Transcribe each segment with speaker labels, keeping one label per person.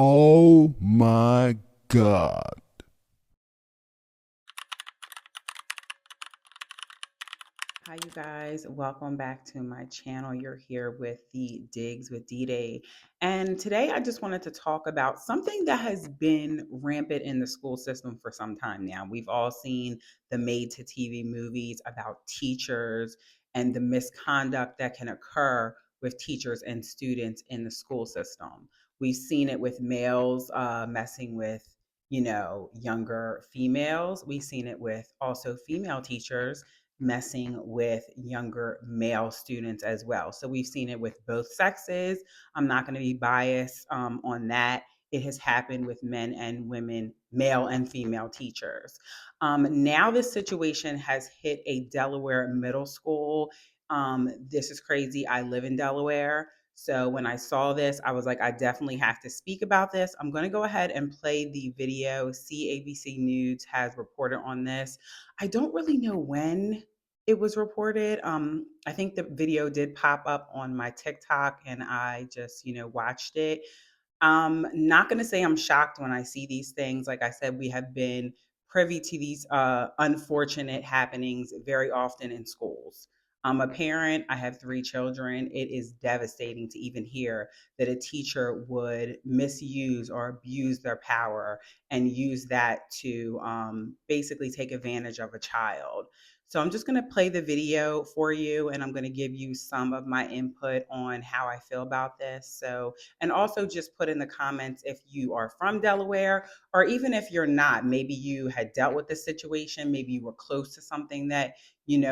Speaker 1: Oh my God.
Speaker 2: Hi, you guys. Welcome back to my channel. You're here with the Digs with D-Day. And today I just wanted to talk about something that has been rampant in the school system for some time now. We've all seen the made to TV movies about teachers and the misconduct that can occur with teachers and students in the school system. We've seen it with males messing with, younger females. We've seen it with also female teachers messing with younger male students as well. So we've seen it with both sexes. I'm not going to be biased on that. It has happened with men and women, male and female teachers. Now, this situation has hit a Delaware middle school. This is crazy. I live in Delaware. So when I saw this, I was like, I definitely have to speak about this. I'm going to go ahead and play the video. CABC News has reported on this. I don't really know when it was reported. I think the video did pop up on my TikTok and I just, watched it. Not going to say I'm shocked when I see these things. Like I said, we have been privy to these unfortunate happenings very often in schools. I'm a parent, I have three children. It is devastating to even hear that a teacher would misuse or abuse their power and use that to basically take advantage of a child. So I'm just going to play the video for you and I'm going to give you some of my input on how I feel about this. So, and also just put in the comments if you are from Delaware, or even if you're not, maybe you had dealt with this situation, maybe you were close to something that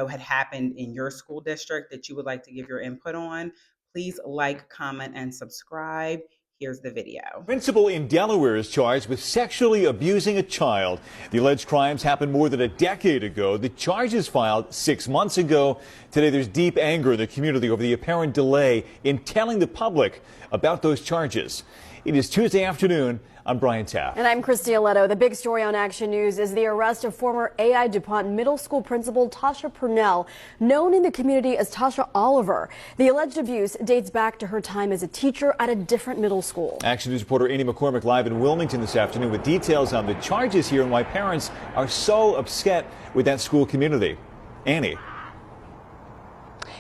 Speaker 2: had happened in your school district that you would like to give your input on. Please like, comment, and subscribe. Here's the video.
Speaker 3: Principal in Delaware is charged with sexually abusing a child. The alleged crimes happened more than a decade ago. The charges filed 6 months ago. Today, there's deep anger in the community over the apparent delay in telling the public about those charges. It is Tuesday afternoon. I'm Brian Taft.
Speaker 4: And I'm Christy Aletto. The big story on Action News is the arrest of former A.I. DuPont Middle School principal Tasha Purnell, known in the community as Tasha Oliver. The alleged abuse dates back to her time as a teacher at a different middle school.
Speaker 3: Action News reporter Annie McCormick live in Wilmington this afternoon with details on the charges here and why parents are so upset with that school community. Annie.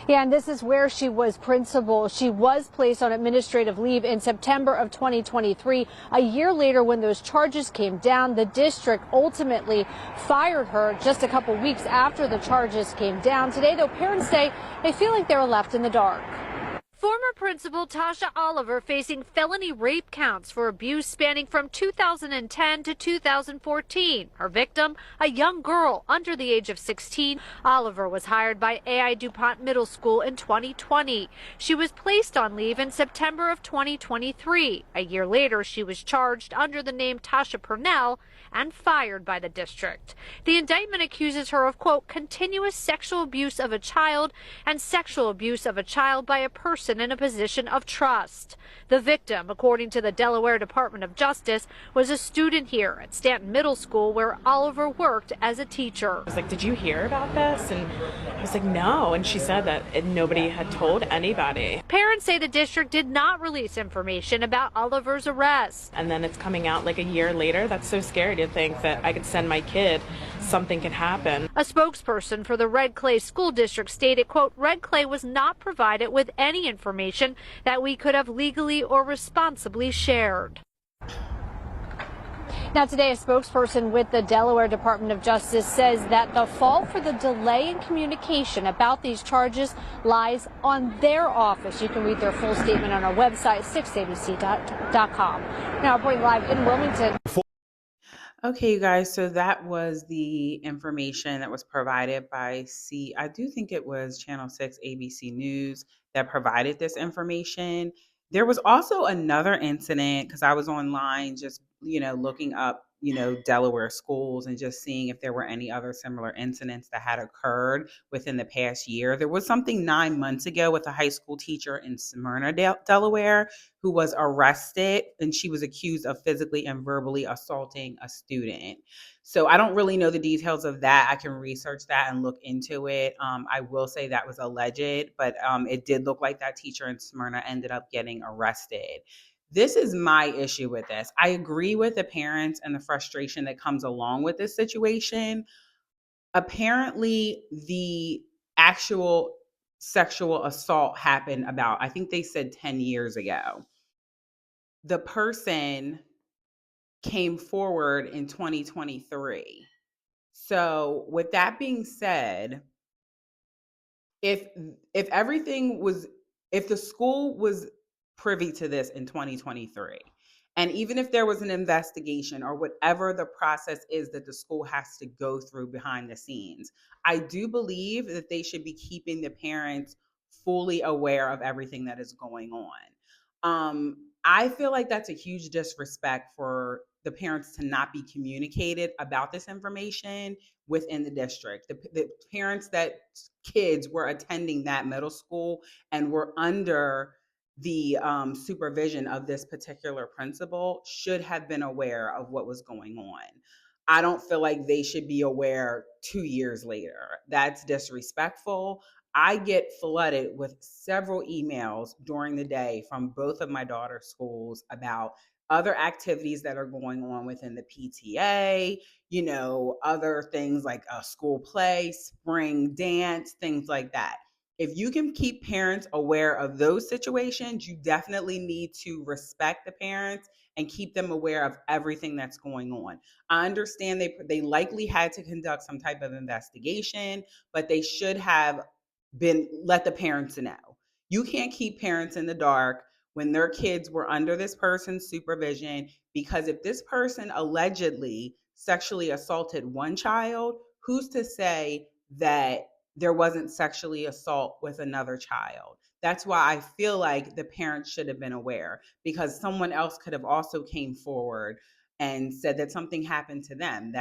Speaker 5: Yeah, and this is where she was principal. She was placed on administrative leave in September of 2023. A year later, when those charges came down, the district ultimately fired her just a couple weeks after the charges came down. Today, though, parents say they feel like they were left in the dark. Former principal Tasha Oliver facing felony rape counts for abuse spanning from 2010 to 2014. Her victim, a young girl under the age of 16. Oliver was hired by A.I. DuPont Middle School in 2020. She was placed on leave in September of 2023. A year later, she was charged under the name Tasha Purnell and fired by the district. The indictment accuses her of, quote, continuous sexual abuse of a child and sexual abuse of a child by a person in a position of trust. The victim, according to the Delaware Department of Justice, was a student here at Stanton Middle School where Oliver worked as a teacher.
Speaker 6: I was like, did you hear about this? And I was like, no. And she said that nobody had told anybody.
Speaker 5: Parents say the district did not release information about Oliver's arrest.
Speaker 6: And then it's coming out like a year later. That's so scary to think that I could send my kid, something could happen.
Speaker 5: A spokesperson for the Red Clay School District stated, quote, Red Clay was not provided with any information that we could have legally or responsibly shared. Now today, a spokesperson with the Delaware Department of Justice says that the fault for the delay in communication about these charges lies on their office. You can read their full statement on our website, 6abc.com. Now, reporting live in Wilmington.
Speaker 2: Okay, you guys, so that was the information that was provided by I do think it was Channel 6 ABC News that provided this information. There was also another incident because I was online just, looking up, Delaware schools and just seeing if there were any other similar incidents that had occurred within the past year. There was something 9 months ago with a high school teacher in Smyrna, Delaware, who was arrested and she was accused of physically and verbally assaulting a student. So I don't really know the details of that. I can research that and look into it. I will say that was alleged, but it did look like that teacher in Smyrna ended up getting arrested. This is my issue with this. I agree with the parents and the frustration that comes along with this situation. Apparently, the actual sexual assault happened about, I think they said 10 years ago. The person came forward in 2023. So, with that being said, if if everything was if the school was privy to this in 2023, and even if there was an investigation or whatever the process is that the school has to go through behind the scenes, I do believe that they should be keeping the parents fully aware of everything that is going on. I feel like that's a huge disrespect for the parents to not be communicated about this information within the district. The parents that kids were attending that middle school and were under the supervision of this particular principal should have been aware of what was going on. I don't feel like they should be aware 2 years later. That's disrespectful. I get flooded with several emails during the day from both of my daughter's schools about other activities that are going on within the PTA, other things like a school play, spring dance, things like that. If you can keep parents aware of those situations, you definitely need to respect the parents and keep them aware of everything that's going on. I understand they likely had to conduct some type of investigation, but they should have been let the parents know. You can't keep parents in the dark when their kids were under this person's supervision, because if this person allegedly sexually assaulted one child, who's to say that there wasn't sexually assault with another child? That's why I feel like the parents should have been aware, because someone else could have also came forward and said that something happened to them.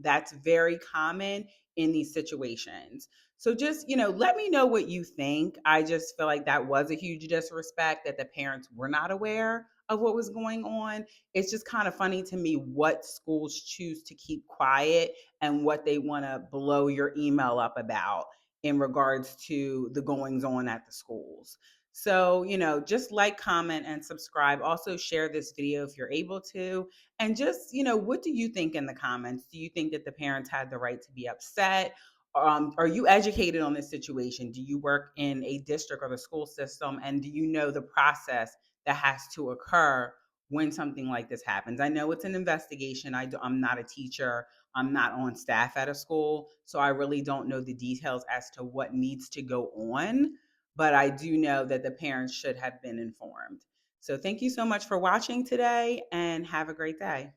Speaker 2: That's very common in these situations. So just, let me know what you think. I just feel like that was a huge disrespect that the parents were not aware of what was going on. It's just kind of funny to me what schools choose to keep quiet and what they want to blow your email up about in regards to the goings on at the schools. So, just like, comment, and subscribe. Also, share this video if you're able to. And just, what do you think in the comments? Do you think that the parents had the right to be upset? Are you educated on this situation? Do you work in a district or the school system? And do you know the process that has to occur when something like this happens? I know it's an investigation. I'm not a teacher. I'm not on staff at a school. So I really don't know the details as to what needs to go on. But I do know that the parents should have been informed. So thank you so much for watching today, and have a great day.